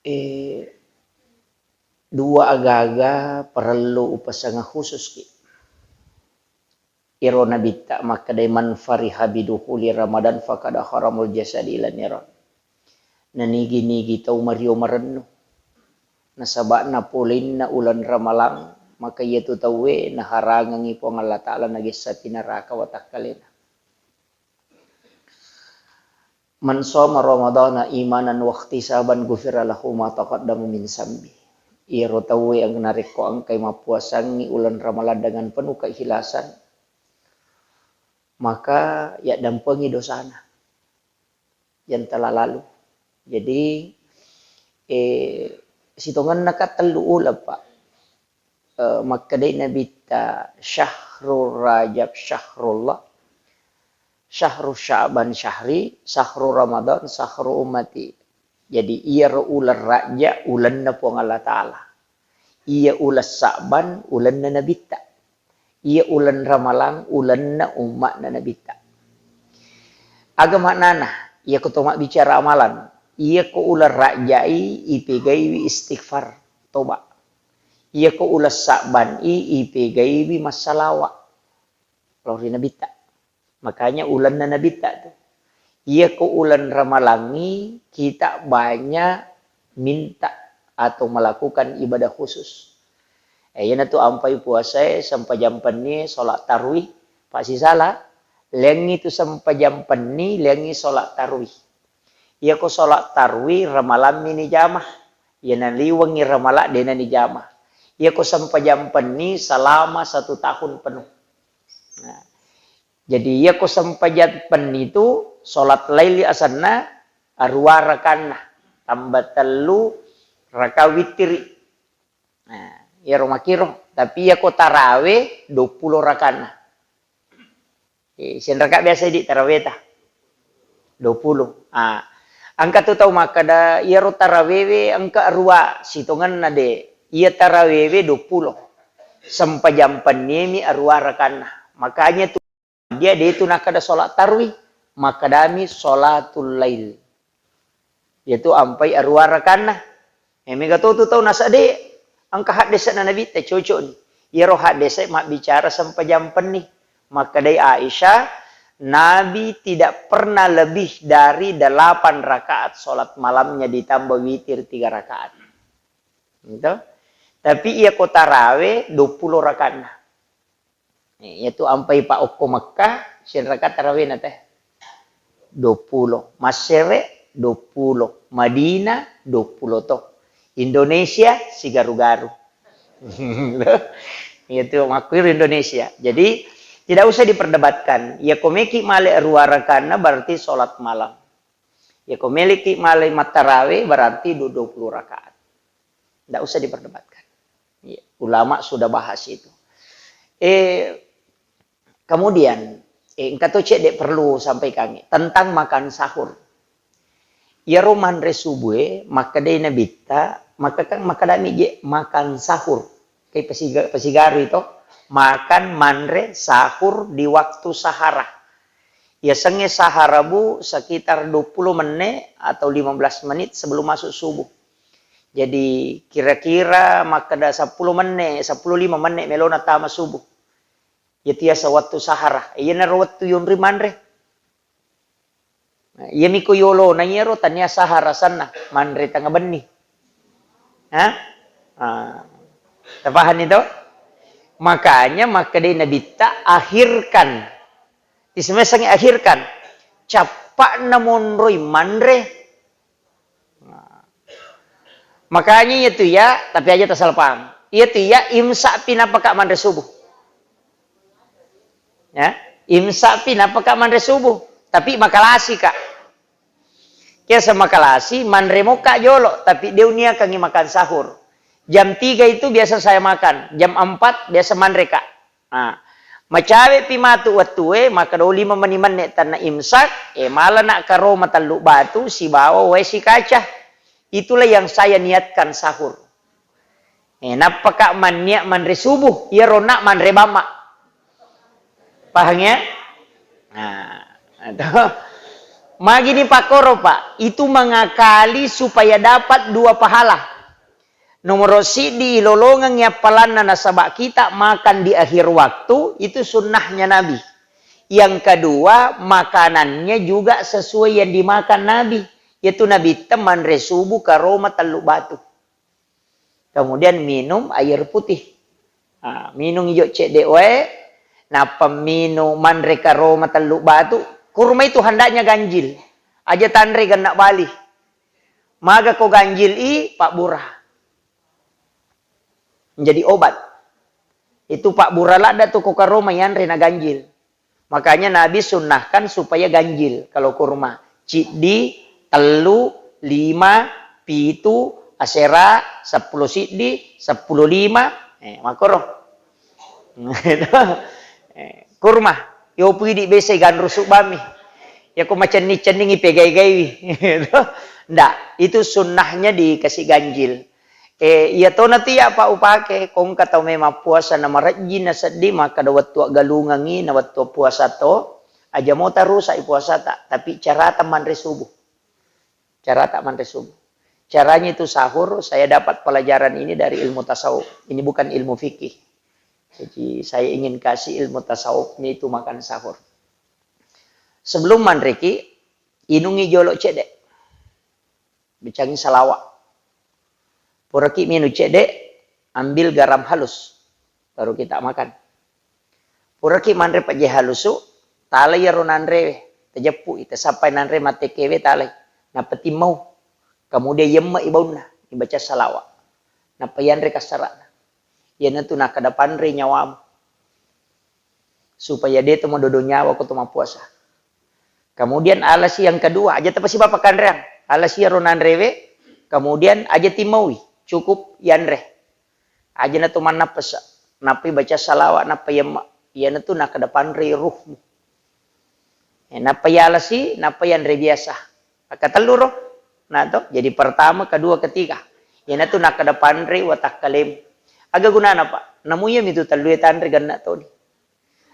eh, dua agaga perlu upasanga khusus ki. Iro nabita maka daiman fariha biduhuli Ramadan fakada haramul jasadi ila niran. Nanigi-nigi tau mario marenno. Nasaba na pulin na ulan ramalang maka yetu tawe na harangang ipo ng Allah Ta'ala nagisa pinaraka watakkalina. Man soma Ramadana imanan wakti saban gufira lahu ma taqaddama min sambi. Iro tawe ang nariko ang kay mapuasangi ulan ramalan dengan penuh keikhlasan. Maka ya dampengi dosana yang telah lalu. Jadi situngan nakatelu Pak. Maka day nabita syahrul rajab syahrullah, syahrul sya'ban syahri, syahrul ramadan syahrul ummati. Jadi ia ular raja ulan na po Allah Ta'ala. Ia ulas sa'ban ulan na nabita. Ia ulan ramalang ulan na umat na nabita. Agama nana, ia kutumak bicara amalan. Ia ko ular rajai ipigay istighfar toba. Ia ko ulas sa'ban ipigay masalawa. Lalu nabita. Makanya ulan na nabita tu. Ia ko ulan ramalangi kita banyak minta atau melakukan ibadah khusus. Yan na to ampay puasa sampai jam ni solat tarwih. Pak si salah. Lengi tu sampai jam ni lengi solat tarwih. Ia ko solat tarwih ramalam ni jamah. Yan na liwangi ramalak dia ni jamah. Ia ko sampai jam ni selama 1 tahun penuh. Nah, jadi ia ko sampai jam itu solat laili asana arwa rakana tambah telu raka witri. Nah, ya romakiro tapi ya ko tarawih 20 rakana. Sen raka biasa di tarawih ta 20. Angka tu tahu maka da ya ro tarawih angka arwa situngan nade ia tarawih 20 sampai jam ni arwa rakana. Makanya tu dia itu nak ada solat tarwih maka dami solatul lail. Yaitu ampai arwa rakana. Mega tu tahu nasa de angka hadis na Nabi teh cocok ni. Ya roh hadis mak bicara sampai jam ni. Maka dari Aisyah Nabi tidak pernah lebih dari 8 rakaat solat malamnya ditambah witir 3 rakaat. Gitu. Tapi ia ko tarawih 20 rakaat. Yaitu ampai Pak Oko Mekah sin rakaat tarawih na teh 20. Masyere 20. Madinah 20 toh. Indonesia si garu-garu. Itu makwir Indonesia. Jadi tidak usah diperdebatkan. Ya komeki male ruara karena berarti sholat malam. Ya komeki male matarawih berarti 20 rakaat. Tidak usah diperdebatkan. Ya, ulama sudah bahas itu. Kemudian engkau cek dek perlu sampaikan tentang makan sahur. Ya roman resubue maka day nabita maka kan maka dami je makan sahur kay pasigaru itu makan manre sahur di waktu sahara. Ya senge sahara bu sekitar 20 menit atau 15 menit sebelum masuk subuh. Jadi kira-kira maka da 10 menit 15 menit melona tama subuh. Ya tiasa waktu sahara. Iya na waktu yun manre. Iya miko yolo na yero tanya sahara sana manre tanga beni. Tapahan itu? Makanya maka dia nabita akhirkan. Ismesang akhirkan. Capak na monroy manre. Makanya itu ya, tapi aja tasal paham. Itu ya imsak pinapaka manre subuh. Ya, imsak pinapaka manre subuh. Tapi makalasi kak. Kaya sa makalasi, manremo kak jolo. Tapi dia unia kangi makan sahur. Jam 3 itu biasa saya makan. Jam 4 biasa manre kak. Macawe pimatu watue, maka do 5 menit tanah imsak. Malah nak karo mataluk batu, si bawa si kaca. Itulah yang saya niatkan sahur. Napaka man niat manre subuh. Ya ronak manre bama. Paham ya? Magini pakoro Pak, itu mengakali supaya dapat 2 pahala. Nomor sidi lolongan nyapalan nasabak kita makan di akhir waktu, itu sunnahnya Nabi. Yang kedua, makanannya juga sesuai yang dimakan Nabi. Yaitu Nabi teman resubu karoma teluk batu. Kemudian minum air putih. Nah, minum hijau CDW. Nah, peminuman reka roma teluk batu. Kurma itu hendaknya ganjil. Aja tanre genak bali. Maga ko ganjil Pak Burah. Menjadi obat. Itu Pak Burah lada tuh ko karoma yang rena ganjil. Makanya Nabi sunnahkan supaya ganjil kalau kurma. Cidi, telu, 5, pitu, asera, 10 sidi, 10 5. Makoro. Kurma. Yo pidi bese gan rusuk bami. Ya ko macam ni ceningi pegai-gai. Ndak, itu sunnahnya dikasih ganjil. Ya to nanti ya Pak upake kong kata memang puasa nama rajin na sedih maka da waktu galungangi na waktu puasa to aja mau terus ai puasa tak tapi cara teman subuh. Cara tak man subuh. Caranya itu sahur, saya dapat pelajaran ini dari ilmu tasawuf. Ini bukan ilmu fikih. Jadi saya ingin kasih ilmu tasawufnya itu makan sahur. Sebelum mandreki inungi jolok cedek. Bicangi salawat. Puraki minu cedek, ambil garam halus. Baru kita makan. Puraki manre paje halusu, talay yaron nanre, tejepu, ite sampai nanre mate kewe talay. Napeti mau. Kemudian yemma ibauna, dibaca salawat. Napayan re kasarana. Yan itu nak kadapan re nyawam. Supaya dia tu mododo nyawa ko tuma puasa. Kemudian alasi yang kedua, aja tapasi bapak kanreang. Alasi yaron nanrewe, kemudian aja timawi. Cukup yanre. Aja na tuman napasa. Napi baca salawat, napi yemma. Yan itu nak kadapan re ruhmu. Napi alasi, napi yanre biasa. Kateluro. Nah to, jadi pertama, kedua, ketiga. Yan itu nak kadapan re watak kalim. Aga gunana Pak. Namuya itu taluetan re ganna to ni.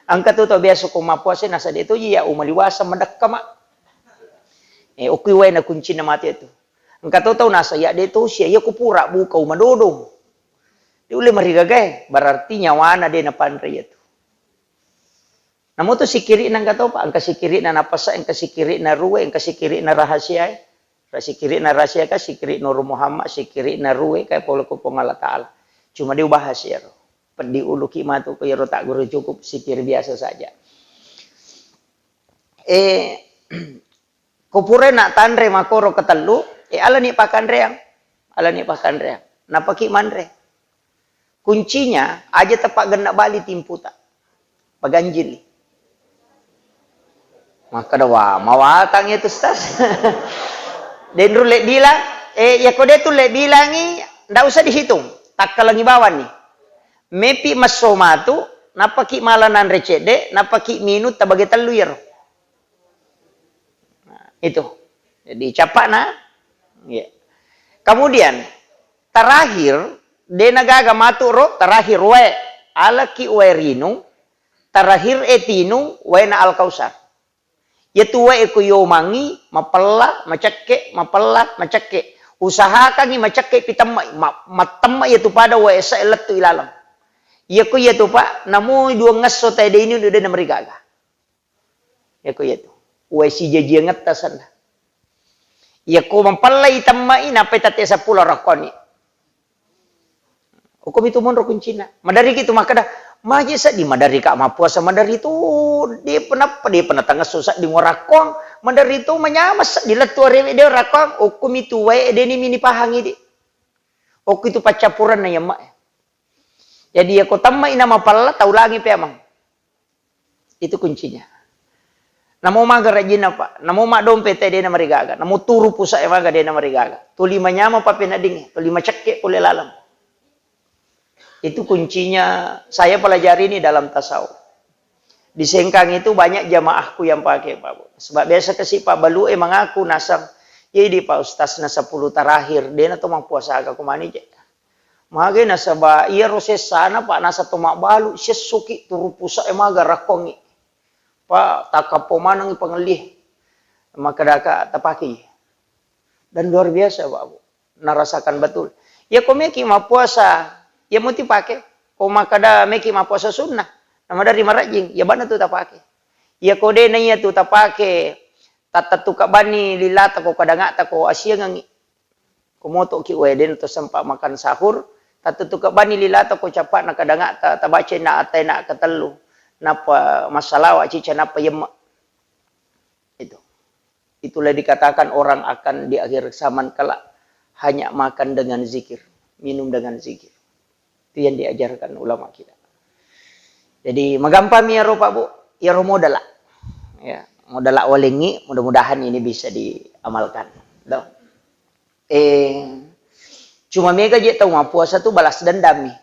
Angka tu biasa ko mapuasa nasa dito ya umaliwasa madakama. Okay way na kunci na mati itu. Angka tu nasa ya dito siya ya kupura buka umadodong. Di uli marigagay, berarti nyawana din na panre itu. Namo to sikiri nang kato pa, ang kasikiri na napasa, ang kasikiri na ruwe, ang kasikiri na rahasia. Sikiri na rahasia ka, sikiri Nur Muhammad, sikiri na ruwe kay polo ko pong Allah Ta'ala. Cuma dia bahas ya. Di ulu kimatu ko yaro tak guru cukup sikir biasa saja. Kupure nak tanre makoro ketelu, ala ni pakan reang. Ala ni pakan reang. Napaki manre. Kuncinya aja tepak genak bali timputa. Paganjil. Maka dawa mawatang itu stas. Den rulek bilang, ya kode tu lek bilangi ndak usah dihitung. Tak kalangi bawan nih. Mepi masomatu, napaki malanan recede, napaki minut tabagi telur. Nah, itu. Jadi capak na. Ya. Kemudian terakhir de nagaga maturo terakhir we alaki werinu terakhir etinu we na alkausar. Yaitu we ikuyomangi mapella macekke mapella macekke. Usahakan ni macekke pitamma matamma yaitu pada we sa eletu ilalam. Ya ko yeto Pak, namu dua ngaso tay de ini udah na marigaga. Ya ko yeto. Uwe si jeje ngatasan. Ya ko mampalay tamai na petate sa pulo rakoni. Hukum itu mon rokun Cina. Madari gitu makada maje sa di madari ka mapuasa madari itu dia pernah tangga susah di ngorakong. Madari itu menyamas di letu rewe dia rakong. Hukum itu wae de ni mini pahangi di. Hukum itu pacapuran na yama. Jadi aku tamai nama pala tahu lagi pe amang. Itu kuncinya. Namo maga rajin apa? Namo mak dompet de na marigaga. Namo turu pusa e maga de na marigaga. Tu lima nyama pa pinading. Tu lima cekke pule lalam. Itu kuncinya saya pelajari ini dalam tasawuf. Di Sengkang itu banyak jamaahku yang pakai Pak. Sebab biasa kasih Pak Balu emang aku nasam. Jadi Pak Ustaz na 10 terakhir dia na tumang puasa aga kumani je. Mage nasa ba iya roses sana Pak nasa tomak balu sesuki turu pusa emaga rakongi. Pak takapo manang pangelih. maka daka tapaki. Dan luar biasa Pak Bu, narasakan betul. Ya kau meki ma puasa, ya muti pakai. Kau makada meki ma puasa sunnah, nama dari marajing, ya bana tu tapake. Ya kau de nanya tu tapake, tata tu kabani lilata kau kadangata kau asia ngangi. Kau moto ki weden tu sempat makan sahur, tata tu kabani lilata kau capak nak kadangata, tabace na atai na ketelu, napa masalah cica napa yemak. Itulah dikatakan orang akan di akhir zaman kelak hanya makan dengan zikir, minum dengan zikir. Itu yang diajarkan ulama kita. Jadi magampam ya ro Pak Bu, ya ro modal. Ya, modal walengi, mudah-mudahan ini bisa diamalkan. Cuma mega je tahu puasa tu balas dendam nih.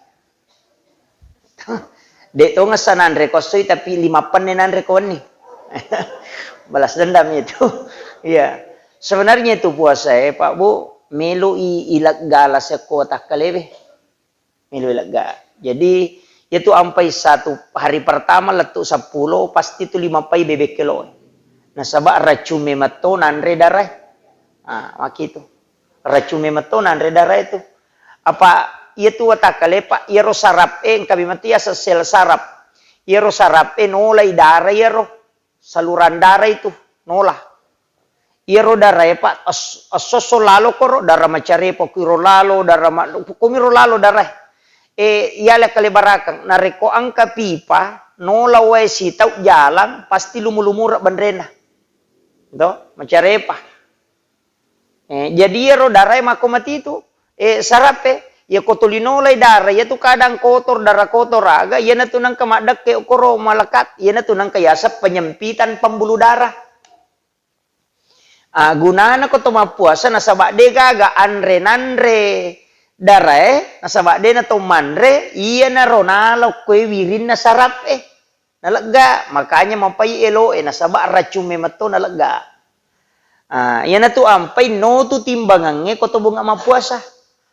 Dek tahu ngesanan rekosoi tapi 5 penenan rekon nih. Balas dendam itu. Iya. Sebenarnya itu puasa Pak Bu, melu ilak gala sekota kalebe. Melu ilak ga. Jadi itu sampai 1 hari pertama letuk 10 pasti itu 5 pai bebek kilo. Nah sabak racume meto nanre darah. Ah, itu. Racume meto nanre darah itu. Apa itu watakale Pak, iro sarap kami mati ya sel sarap. Iro sarap nolai darah iro. Saluran darah itu nolah. Iro darah Pak asoso lalo koro darah macare pokiro lalo darah kumiro lalo darah. Iala kali barakang nareko angka pipa nola wae si tau jalan pasti lumulumura bandrena. Do macare pa. Jadi iro darah mako mati itu sarape ya kotolinolay darah ya tu kadang kotor darah kotor aga ya na tu nang kamadak ke okoro malakat ya na tu nang kayasap penyempitan pembuluh darah. Gunana ko puasa nasabak de gaga andre nandre darah nasabak de na to mandre iya na ronalo kue wirin na sarap nalaga makanya mapai elo nasabak racume mato nalaga. Ya na tu ampai no tu timbangannya ko to bunga mapuasa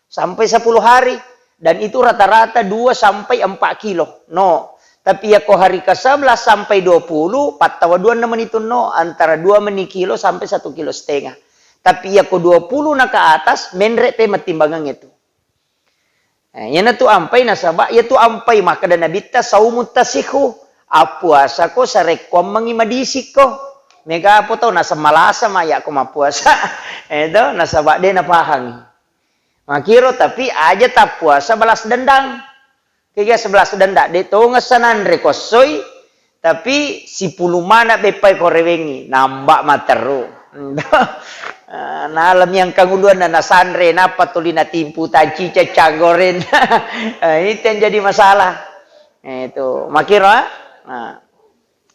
sampai 10 hari dan itu rata-rata 2 sampai 4 kilo. No. Tapi ya ko hari ke-11 sampai 20 patawa 2 naman itu no antara 2 meni kilo sampai 1,5 kilo. Tapi ya ko 20 na ke atas menre pe matimbangan itu. Yan na tu ampai nasaba ya tu ampai maka dan nabita saumut tasihu. Puasa ko sa rekom mangimadisik ko. Mega po to nasa malasa maya ko mapuasa. Ito nasaba de na pahang. Makiro tapi aja tak puasa balas dendam. Kaya 11 denda dito ngesanan rekosoy tapi si pulumana bepai korewengi nambak materu. Na alam yang kanguluan na nasanre na patuli na timpu taci cacagoren. Itu yang jadi masalah. Itu makiro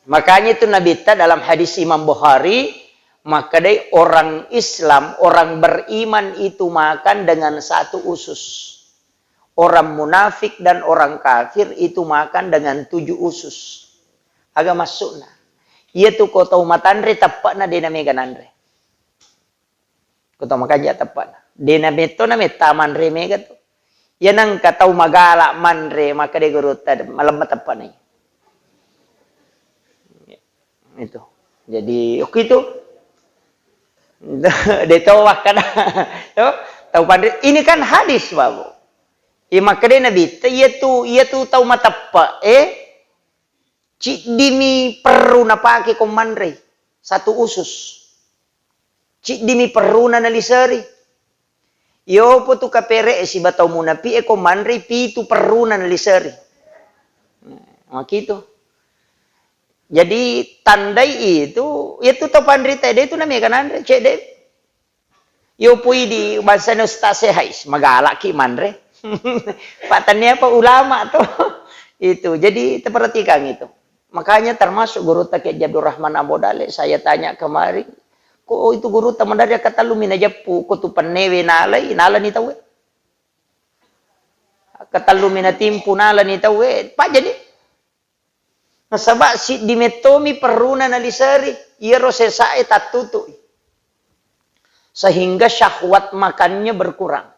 makanya itu nabita dalam hadis Imam Bukhari. Maka dari orang Islam, orang beriman itu makan dengan 1 usus. Orang munafik dan orang kafir itu makan dengan 7 usus. Agak masuk na. Ia tu kau tahu matandre tepat na dena mega nandre. Kau tahu makaja tepat na. Dena beto na taman re mega tu. Ia nang katau magala manre maka de guruta malam tepat na. Itu. Jadi oke itu. Dia tahu makan. Tahu pandai. Ini kan hadis babu. Makanya Nabi ia tu tahu mata apa cik dimi perlu napake komandre 1 usus. Cik dimi perlu na nalisari. Yo po tu kapere si bataw muna pi komandre pi tu perlu na nalisari. Gitu. Jadi tandai itu tahu pandri tadi itu namanya kan andre cek deh. Yo pui di bahasa nostase hais magalak ki mandre. Patannya apa ulama tuh. Itu. Jadi perhatikan itu. Makanya termasuk guru tak Abdul Rahman Abodale saya tanya kemarin, kok itu guru teman dari kata lumina japu kok tu penewe nalai ni tahu. Kata lumina timpu nala ni tahu. Pak jadi nasabak si dimetomi peruna nalisari iro sesae tatutu sehingga syahwat makannya berkurang.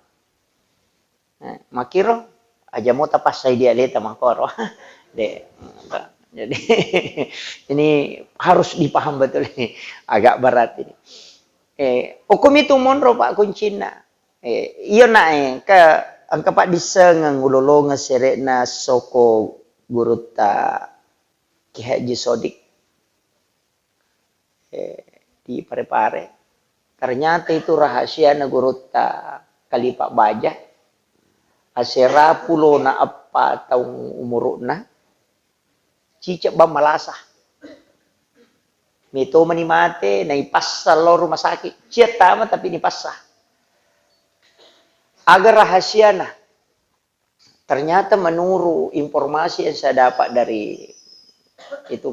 Makiro aja mau tapasai dia leta makoro de Jadi ini harus dipaham betul ini, agak berat ini. Hukum itu monro Pak kuncina. Iya nak ke angka Pak bisa ngulolo ngeserekna soko guru ta Ki Haji Sodik di Parepare. Ternyata itu rahasia na guru ta kali Pak Baja. Asera pulo na apa tahun umurna. Cicak bang malasah. Mito manimate na ipasal lo rumah sakit. Cia tama tapi dipasah. Agar rahasia nah. Ternyata menurut informasi yang saya dapat dari itu.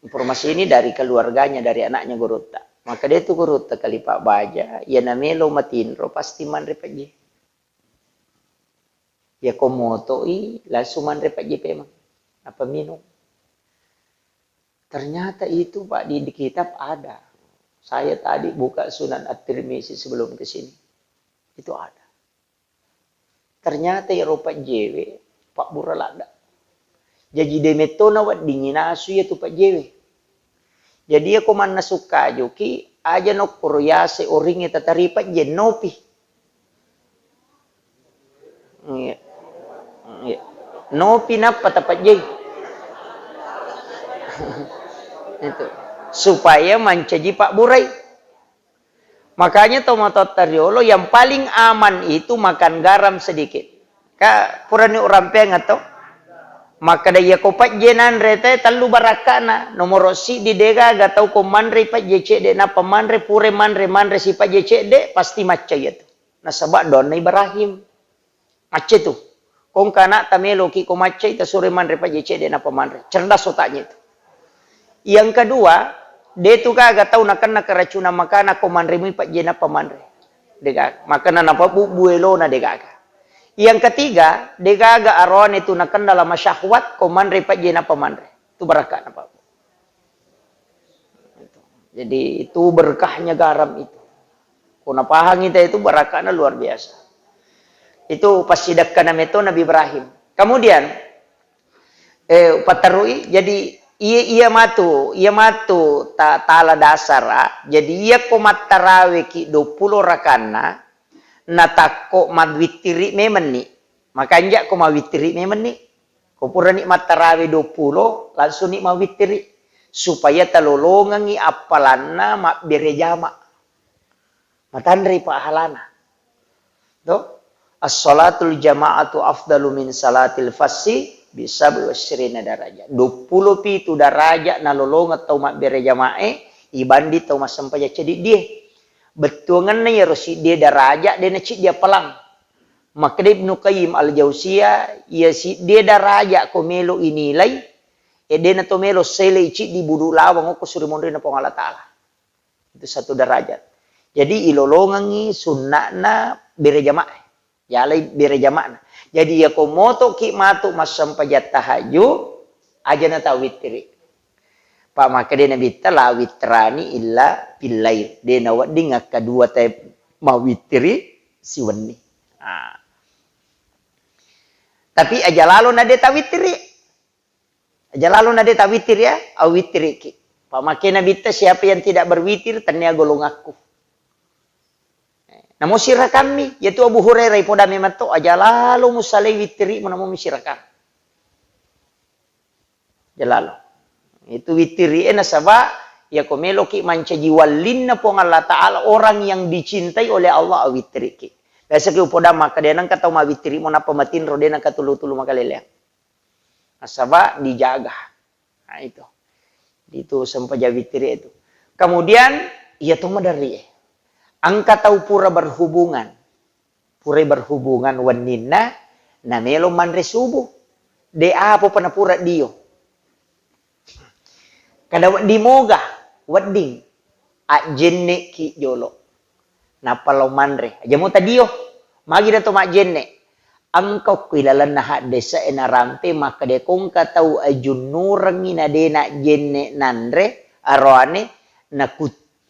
Informasi ini dari keluarganya, dari anaknya Gurutta. Maka dia itu Gurutta kali Pak Baja. Ya namelo matinro pasti manre Pak J. Ya komoto langsung manre Pak J memang. Apa minum? Ternyata itu Pak di kitab ada. Saya tadi buka Sunan At-Tirmizi sebelum ke sini. Itu ada. Ternyata Eropa JW Pak Buralada. Jadi demetona wat dingin asu ya tu Pak JW. Jadi aku mana suka joki aja nok kuryase oring eta taripat je nopi. Nopi napa tapat je. Itu supaya mencaji Pak Burai. Makanya tomato tariolo yang paling aman itu makan garam sedikit. Kak purani orang pengen atau maka daya kopat jenan rete talu barakana nomor si di dega gatau ko manre pa jece de na pamanre pure manre si pa jece de pasti macca itu. Na sabak don na Ibrahim. Macca tu. Kong kana tamelo ki ko macca ita sure manre pa jece de na pamanre. Cerdas otaknya itu. Yang kedua, dia tu kagak tahu nak kena keracunan makanan ko manre mi pak jena pamanre. Dega makanan apa buelo na dega. Yang ketiga, dega aron itu nak kena dalam syahwat ko manre pak jena pamanre. Itu berkah apa? Jadi itu berkahnya garam itu. Kuna pahang itu berkahnya luar biasa. Itu pasti dakana meto Nabi Ibrahim. Kemudian patarui jadi ia matu tala dasara jadi ia komat tarawih ki 20 rakana natako madwitiri memeni makanya ko mawitiri memeni ko pura ni matarawih 20 langsung ni mawitiri supaya talolongangi apalanna mak berejama matandri pahalana to as-salatul jama'atu afdalu min salatil fassi bisa berwasirina daraja. 20 pitu daraja nalolong atau mak berjamae ibandi tau masampai jadi dia. Betuangan na ya rosi dia daraja dia nacik dia pelang. Maka Ibnu Qayyim al-Jauziyah ya si dia daraja ko melo inilai dia na to melo sele cik di budu lawang ko suri mondre na pong Allah Taala. Itu satu derajat. Jadi ilolongangi sunnahna berjamaah. Yalai berjamaah. Jadi ya komoto ki matu masam pajat tahajud aja na tawitri. Pak maka dia nabi tala witrani illa billail. Dia nawat dingak kedua teh mawitri si weni. Tapi aja lalu nade tawitri. Aja lalu nade tawitri ya, awitri ki. Pak maka nabi siapa yang tidak berwitir tanya golong aku. Namun sirah kami, yaitu Abu Hurairah ipoda memang to aja lalu musalai witri menamu misirakan. Jalalu. Itu witri nasaba ya komelo ki mancaji walinna pong Allah Taala orang yang dicintai oleh Allah witri ki. Biasa ki upoda maka dia nang katau ma witri mo napa matin ro dia nang katulu-tulu makalele. Nasaba dijaga. Nah itu. Itu sampaja witri itu. Kemudian ya to madari. Angka tahu pura berhubungan. Pura berhubungan wanina na melo manre subuh. De apa pana pura dio. Kada di moga wedding a jenne ki jolo. Na palo manre. Aja mo tadio. Magi na to ma jenne. Angkau kilalan na desa ena rampe maka de kong katau ajunurang ina de na jenne nandre aroane na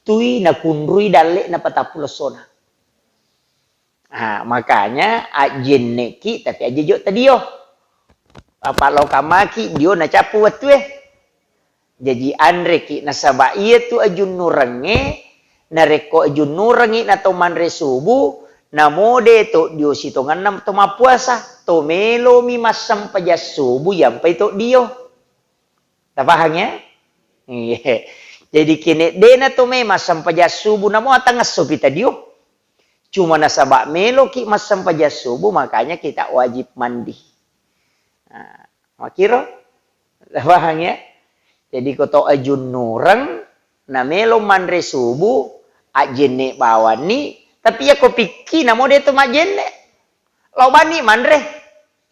tui na kunrui dale na patapulosona. Makanya ajenne ki tapi aja jo tadio. Apa lo kamaki dia na capu watu Jadi andre ki nasaba iya tu ajun nurange nareko ajun nurangi na to manre subuh na mode to dio sitongan nam to mapuasa to melo mi masam pajas subuh yampai to dio. Tak paham ya? Iya. Jadi kini dena to me masam pajas subuh namo atang asupita dio. Cuma nasaba melo ki masam pajas subuh makanya kita wajib mandi. Nah, makiro? Tak paham ya? Jadi koto ajun nurang na melo manre subuh ajene bawani tapi ya ko pikir namo de to majene lo bani manre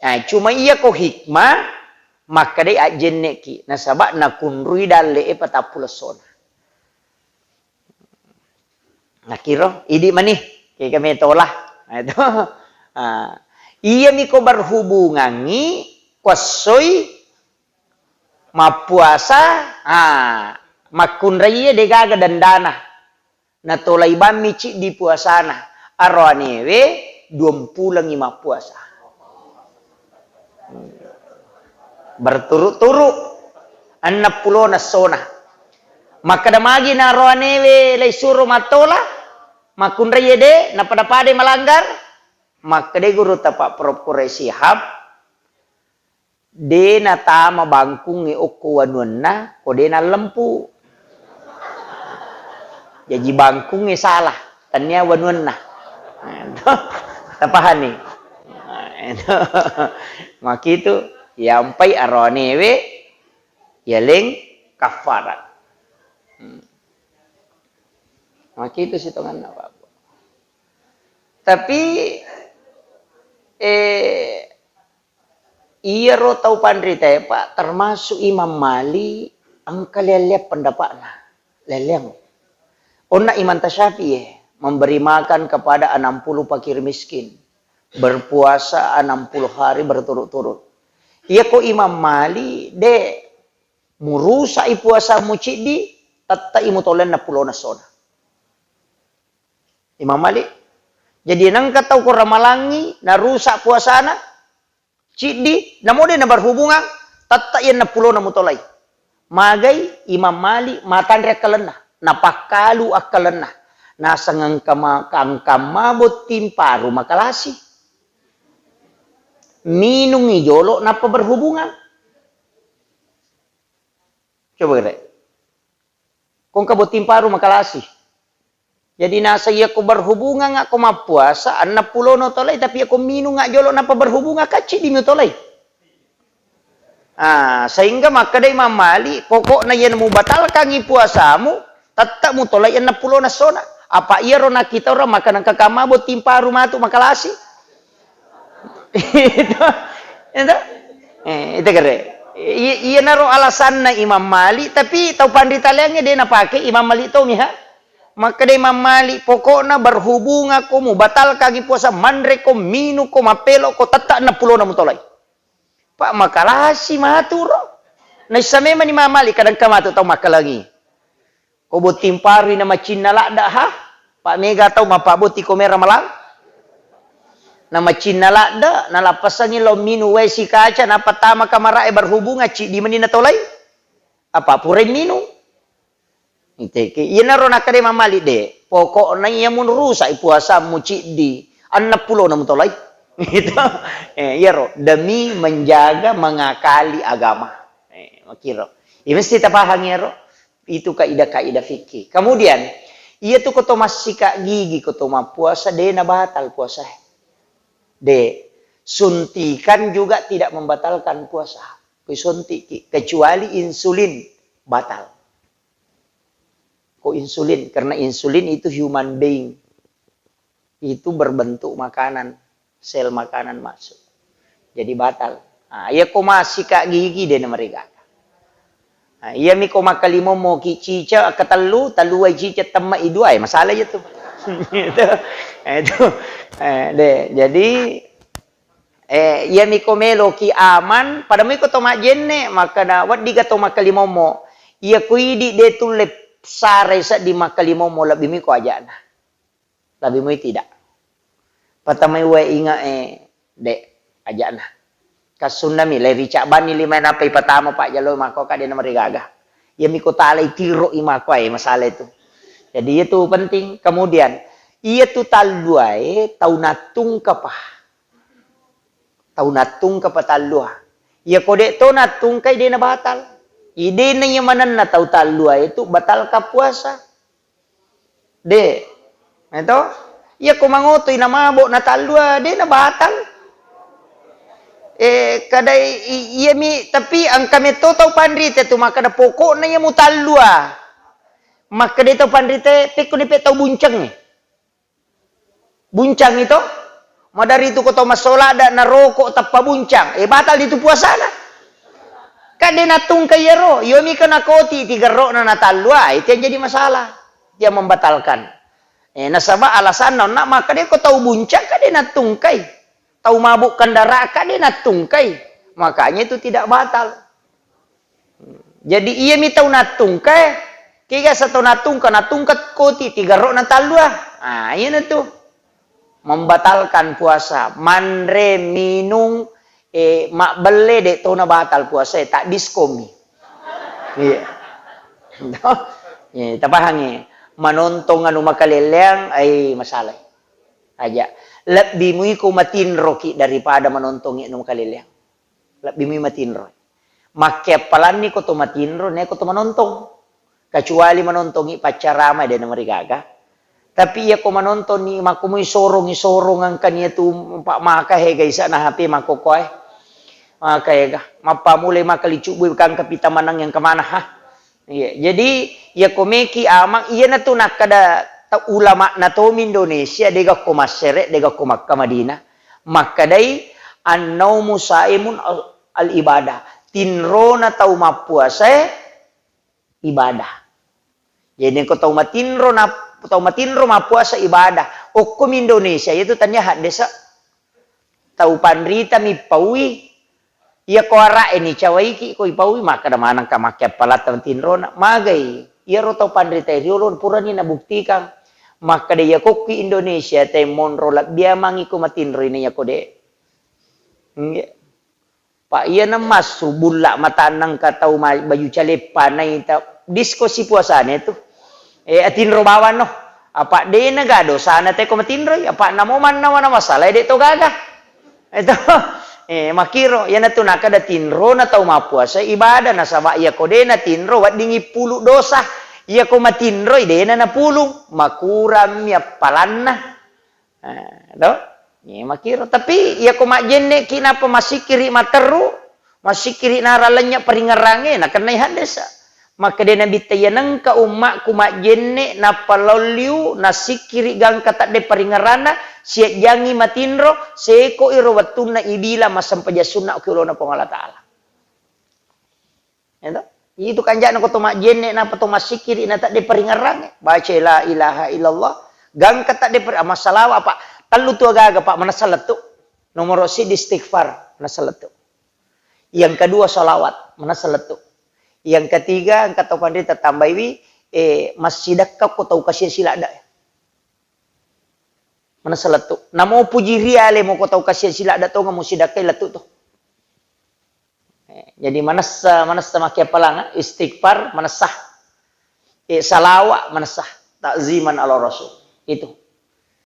nah, cuma iya ko hikmah maka de ajene ki nasaba na kunrui dalle patapulosona nakiro idi mani kay kami tolah itu iya mi ko berhubungangi kwasoy mapuasa makunraiya de gaga dandana na tolay bamici di puasana arwanewe 20 puasa berturut-turut 60 na sona maka damagi na arwanewe lay suro matola makunraiya de na padapade malanggar maka de guru tapak propkure sihab de na tama bangkung ni okuwanun na o de na lempu jadi bangkungnya salah tanya wanun nah tapahan nih maka itu yampai aronewe yaling kafarat maka itu sitongan apa tapi iya ro tau pandrita ya Pak termasuk Imam Mali angka lelep pendapatnya leleng Ona Imam Tasyafi'i memberi makan kepada 60 fakir miskin. Berpuasa 60 hari berturut-turut. Ia ko Imam Mali de murusa i puasa mucidi tatta imu tolen na pulo na sona. Imam Mali. Jadi nang katau ko ramalangi na rusak puasana cidi namode na berhubungan tatta iyan na pulo na mutolay. Magay Imam Mali matan rekalena. Napakalu akalan na nasa ngang kamabot timparu makalasi minung ijolo na paberhubungan coba kira kung kabot timparu makalasi jadi nasa iya ko berhubungan nga ko mapuasa 60 no tolay tapi ako minung nga jolo na paberhubungan kaci di mo tolay sehingga maka day mamali pokok na yan mo batal kang ipuasamu tetap mutolay na pulo na sona. Apa iya ro nakita ro makan kakamabot timpa rumah tu makalasi. Itu kere. Iya na ro alasan na Imam Mali tapi tau panditaliannya dia na pakai Imam Mali to miha. Maka dia Imam Mali pokoknya berhubung aku mu batal kagi puasa mandre ko minu ko mapelo ko tetap na pulo na mutolay. Pak makalasi maturo. Na isame man Imam Mali kadang kamatu tau makalangi. Kobot timpari na macin na lada ha? Pak Mega tau mapabot ko mera malang? Na macin na lada, nalapasan nilo minu wesi kaca, na patama kamara berhubungan, ci di manina tolay? Apa pure minu? Ite, iya na ro nakade mamali de, pokok na iya mun rusak puasa mu ci di, 60 na mutolay. Itu, iya ro, demi menjaga, mengakali agama. Makiro. Iya mesti tapahang ya ro. Itu kaidah-kaidah fikih. Kemudian, ia tuh koto masika gigi, koto puasa, de na batal puasa. De, suntikan juga tidak membatalkan puasa. Suntik, kecuali insulin batal. Kok insulin? Karena insulin itu human being. Itu berbentuk makanan, sel makanan masuk. Jadi batal. Ia kok masika gigi de na mereka. Iya mi ko makalimo mo ki cica katalu taluai cica tema idu ay masalah itu. Itu. Jadi iya mi ko melo ki aman pada mi ko to majenne maka na wat diga to makalimo mo iya kuidi de tulip sare sa di makalimo mo labi mi ko aja na. Labi mo tidak. Patamay wa inga de aja na. Kasunami leri cakban ni lima napai pertama pak jalo mako kade na marigaga. Ya miko talai tiro imako ay masalah itu. Jadi itu penting. Kemudian ia tu taluai tau natung kapah. Tau natung kapah talua. Ya kode to natung kai dia na batal. Ide na yang mana na tau taluai itu batal ka puasa. De. Itu ya ko mangotoy na mabok na talua dia na batal. Kadai iya mi tapi ang kami to tau pandrite tu maka da pokok na iya mutalua. Maka dia tau pandrite peko ni tau buncang ni. Buncang itu madari itu ko tau masola da na rokok tappa buncang. Batal itu puasa na. Kade natung kayero, yo mi kana koti tiga ro na natalua, itu yang jadi masalah. Dia membatalkan. Nasaba alasan na maka dia ko tau buncang kade natung kay. Tahu mabuk kendara dia natungkai, makanya itu tidak batal. Jadi ia mi tahu natungkai, kira satu natungkat koti tiga rok natalua. Ah, iya tu membatalkan puasa. Manre minung mak bele dek tahu na batal puasa tak diskomi. Iya. Ya, tapahangi. Manontong anu makaleleang ay masalah. Aja. Lebih muiku matinro ki daripada menontongi nung kaliliang. Lebih mui matinro. Makke palani ko to matinro, ne ko to manontong. Kecuali menontongi pacarama dan marigaga. Tapi ya ko menonton ni maku mui sorong ang kanya tu pak maka hega isa na HP makokoy. Maka hega mapamulay makalicuboy kang kapita manang yang kemana ha. Iya, jadi ya ko meki amang iya na tu nakada ulama na to Indonesia dega ko masyere dega ko Makkah Madinah makadai annaumu saimun al ibadah tinro na tau mapuasa ibadah. Jadi ko tau matinro mapuasa ibadah hukum Indonesia itu tanya hak desa tau pandrita mi paui ya ko ara ini cawaiki ko ipaui maka da manang ka makke palat tinro na magai ia ro tau pandrita riolon purani na buktikan maka dia koki Indonesia te monrolat dia mangiku matinro ini ya kode. Pak iya namas subula matanang katau baju calepa na ita diskusi puasanya itu. Atinro bawan no. Apa de nagado sana te ko matinro apa namo man na masalah de to gaga. Ito makiro yan na tunaka da tinro na tau mapuasa ibadah na sama iya kode na tinro wat dingi pulu dosa. Iya ko matinro ide na pulung makuram ya palanna. Do? Ni makiro tapi iya ko majenne kinapa masikiri materu masikiri naralanya paringarange na kanay hadesa. Maka de nabitaya nang ka umma ku majenne na paloliu nasikiri gang kata de paringarana siya jangi matinro seko iro watuna ibila masampajasunna ko na pangala taala. Ento? Itu kan jangan ko toma jenne na patoma sikiri na tak de peringarang baca la ilaha illallah gang kata de masalah apa talu tu agaga pak manasalat tu nomor si istighfar manasalat tu yang kedua salawat manasalat tu yang ketiga ang kata pandita tambahi masjidakka ko tau kasih silada manasalat tu namo puji riale mo ko tau kasih silada tu ngamu sidakai latu tu. Jadi manasa makia palang istighfar manasah salawat manasah takziman ala rasul itu